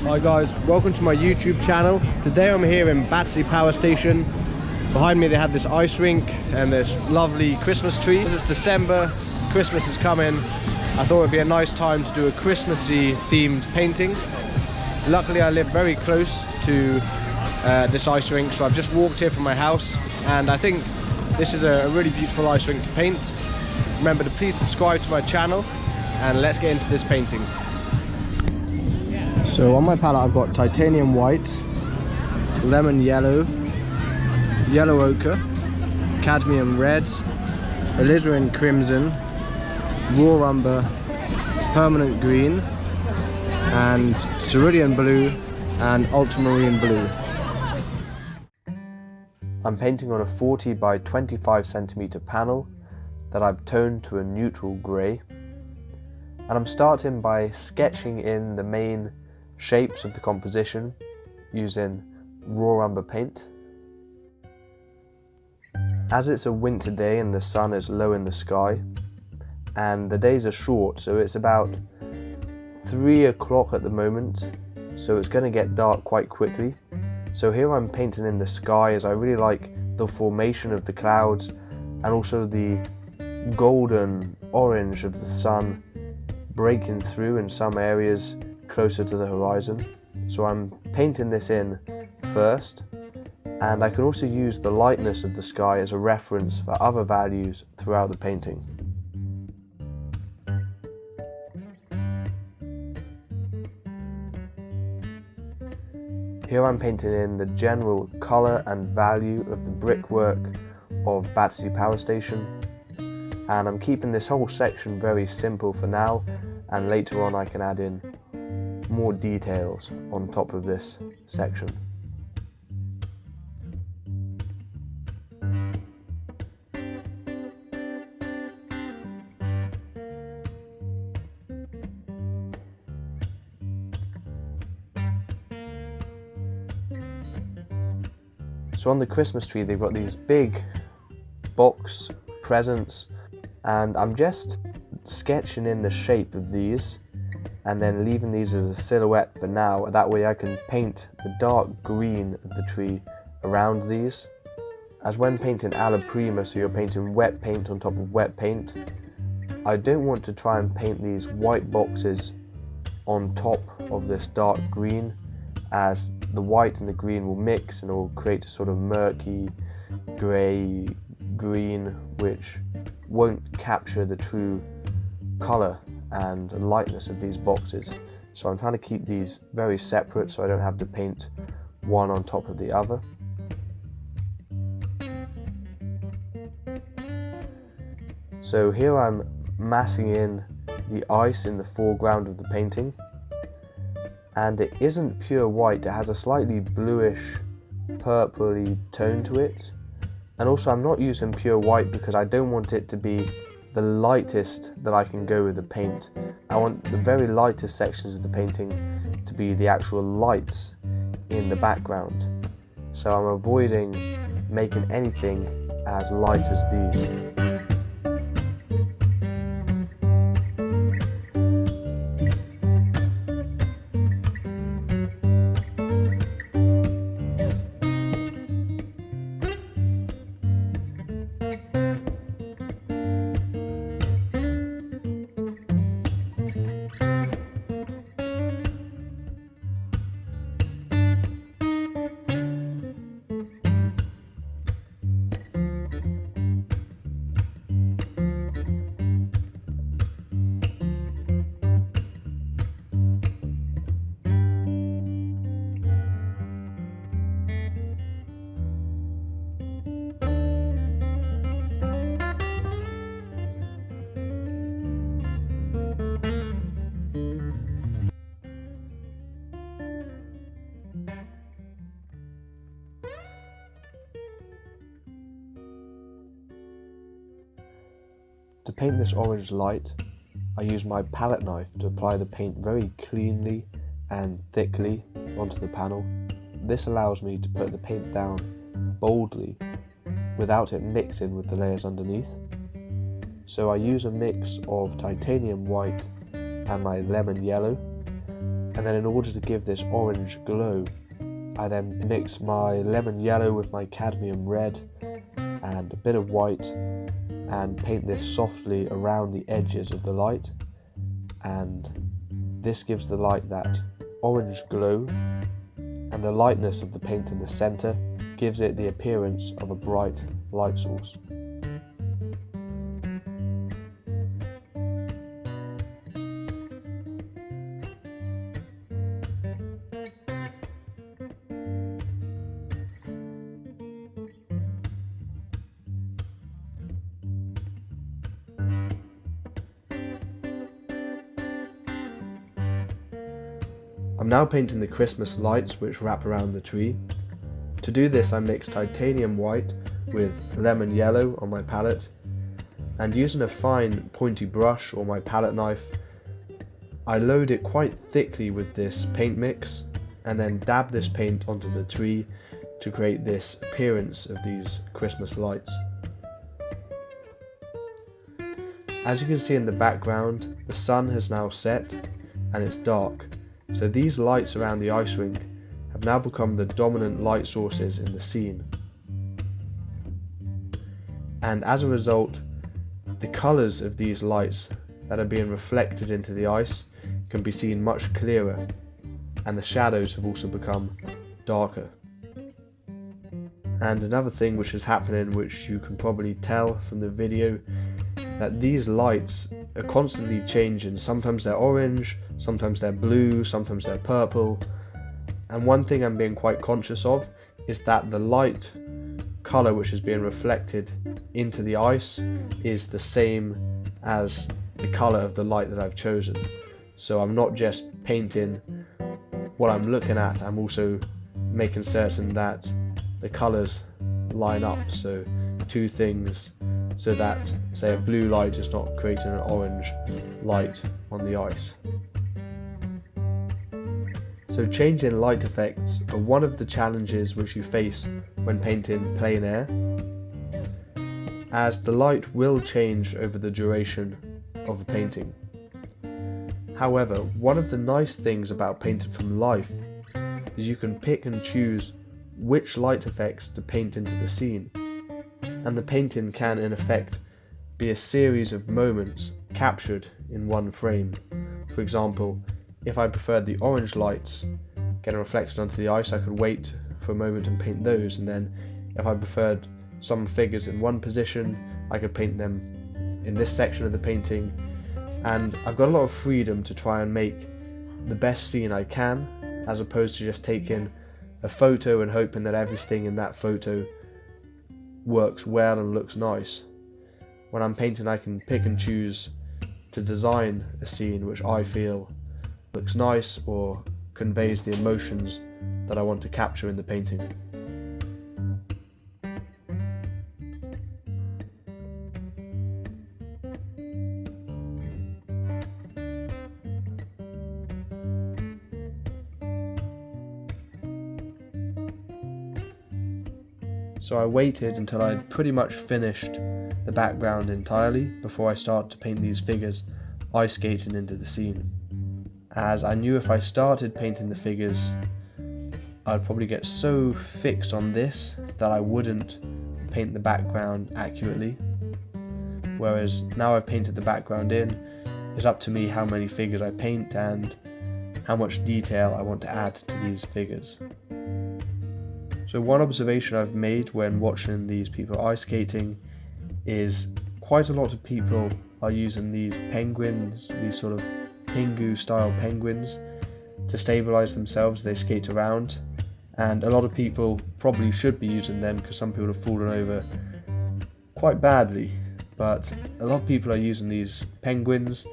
Hi guys, welcome to my YouTube channel. Today I'm here in Battersea power station. Behind me they have this ice rink and this lovely Christmas tree. As it's December, Christmas is coming. I thought it would be a nice time to do a Christmassy themed painting. Luckily I live very close to this ice rink, so I've just walked here from my house, and I think this is a really beautiful ice rink to paint. Remember to please subscribe to my channel, and let's get into this painting. So on my palette I've got titanium white, lemon yellow, yellow ochre, cadmium red, alizarin crimson, raw umber, permanent green, and cerulean blue and ultramarine blue. I'm painting on a 40 by 25 centimeter panel that I've toned to a neutral grey, and I'm starting by sketching in the main shapes of the composition using raw umber paint. As it's a winter day and the sun is low in the sky and the days are short, so it's about 3 o'clock at the moment, so it's going to get dark quite quickly. So here I'm painting in the sky, as I really like the formation of the clouds and also the golden orange of the sun breaking through in some areas closer to the horizon. So I'm painting this in first, and I can also use the lightness of the sky as a reference for other values throughout the painting. Here I'm painting in the general colour and value of the brickwork of Battersea Power Station, and I'm keeping this whole section very simple for now, and later on I can add in more details on top of this section. So on the Christmas tree they've got these big box presents, and I'm just sketching in the shape of these and then leaving these as a silhouette for now. That way I can paint the dark green of the tree around these. As when painting alla prima, so you're painting wet paint on top of wet paint, I don't want to try and paint these white boxes on top of this dark green, as the white and the green will mix and it will create a sort of murky grey green which won't capture the true colour and lightness of these boxes. So I'm trying to keep these very separate so I don't have to paint one on top of the other. So here I'm massing in the ice in the foreground of the painting, and it isn't pure white, it has a slightly bluish purpley tone to it. And also I'm not using pure white because I don't want it to be the lightest that I can go with the paint. I want the very lightest sections of the painting to be the actual lights in the background. So I'm avoiding making anything as light as these. To paint this orange light, I use my palette knife to apply the paint very cleanly and thickly onto the panel. This allows me to put the paint down boldly without it mixing with the layers underneath. So I use a mix of titanium white and my lemon yellow, And then in order to give this orange glow, I then mix my lemon yellow with my cadmium red and a bit of white and paint this softly around the edges of the light, and this gives the light that orange glow, and the lightness of the paint in the center gives it the appearance of a bright light source. I'm now painting the Christmas lights which wrap around the tree. To do this, I mix titanium white with lemon yellow on my palette, and using a fine pointy brush or my palette knife, I load it quite thickly with this paint mix and then dab this paint onto the tree to create this appearance of these Christmas lights. As you can see in the background, the sun has now set and it's dark. So these lights around the ice rink have now become the dominant light sources in the scene. And as a result, the colours of these lights that are being reflected into the ice can be seen much clearer, and the shadows have also become darker. And another thing which is happening, which you can probably tell from the video, that these lights are constantly changing. Sometimes they're orange, sometimes they're blue, sometimes they're purple. And one thing I'm being quite conscious of is that the light colour which is being reflected into the ice is the same as the colour of the light that I've chosen. So I'm not just painting what I'm looking at, I'm also making certain that the colours line up. So two things, so that, say, a blue light is not creating an orange light on the ice. So changing light effects are one of the challenges which you face when painting plein air, as the light will change over the duration of a painting. However, one of the nice things about painting from life is you can pick and choose which light effects to paint into the scene, and the painting can in effect be a series of moments captured in one frame. For example, if I preferred the orange lights getting reflected onto the ice, I could wait for a moment and paint those, and then if I preferred some figures in one position, I could paint them in this section of the painting. And I've got a lot of freedom to try and make the best scene I can, as opposed to just taking a photo and hoping that everything in that photo works well and looks nice. When I'm painting, I can pick and choose to design a scene which I feel looks nice or conveys the emotions that I want to capture in the painting. So I waited until I'd pretty much finished the background entirely before I start to paint these figures ice skating into the scene, as I knew if I started painting the figures I'd probably get so fixed on this that I wouldn't paint the background accurately, whereas now I've painted the background in, it's up to me how many figures I paint and how much detail I want to add to these figures. So one observation I've made when watching these people ice skating is quite a lot of people are using these penguins, these sort of Pingu style penguins, to stabilise themselves as they skate around, and a lot of people probably should be using them because some people have fallen over quite badly, but a lot of people are using these penguins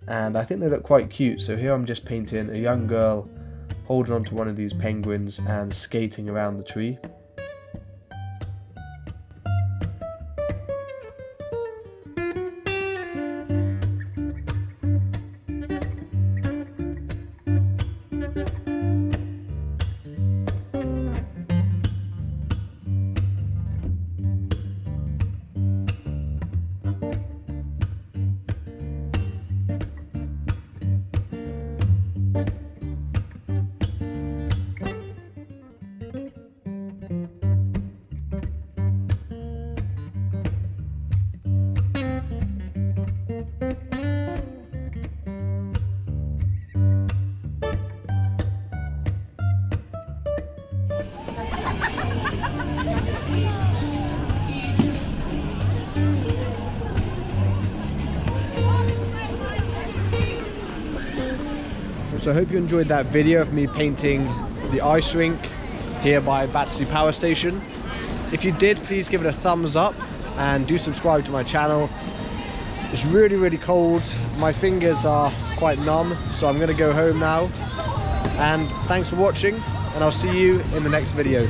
and I think they look quite cute. So here I'm just painting a young girl holding onto one of these penguins and skating around the tree. So I hope you enjoyed that video of me painting the ice rink here by Battersea Power Station. If you did, please give it a thumbs up and do subscribe to my channel. It's really, really cold. My fingers are quite numb, so I'm gonna go home now. And thanks for watching, and I'll see you in the next video.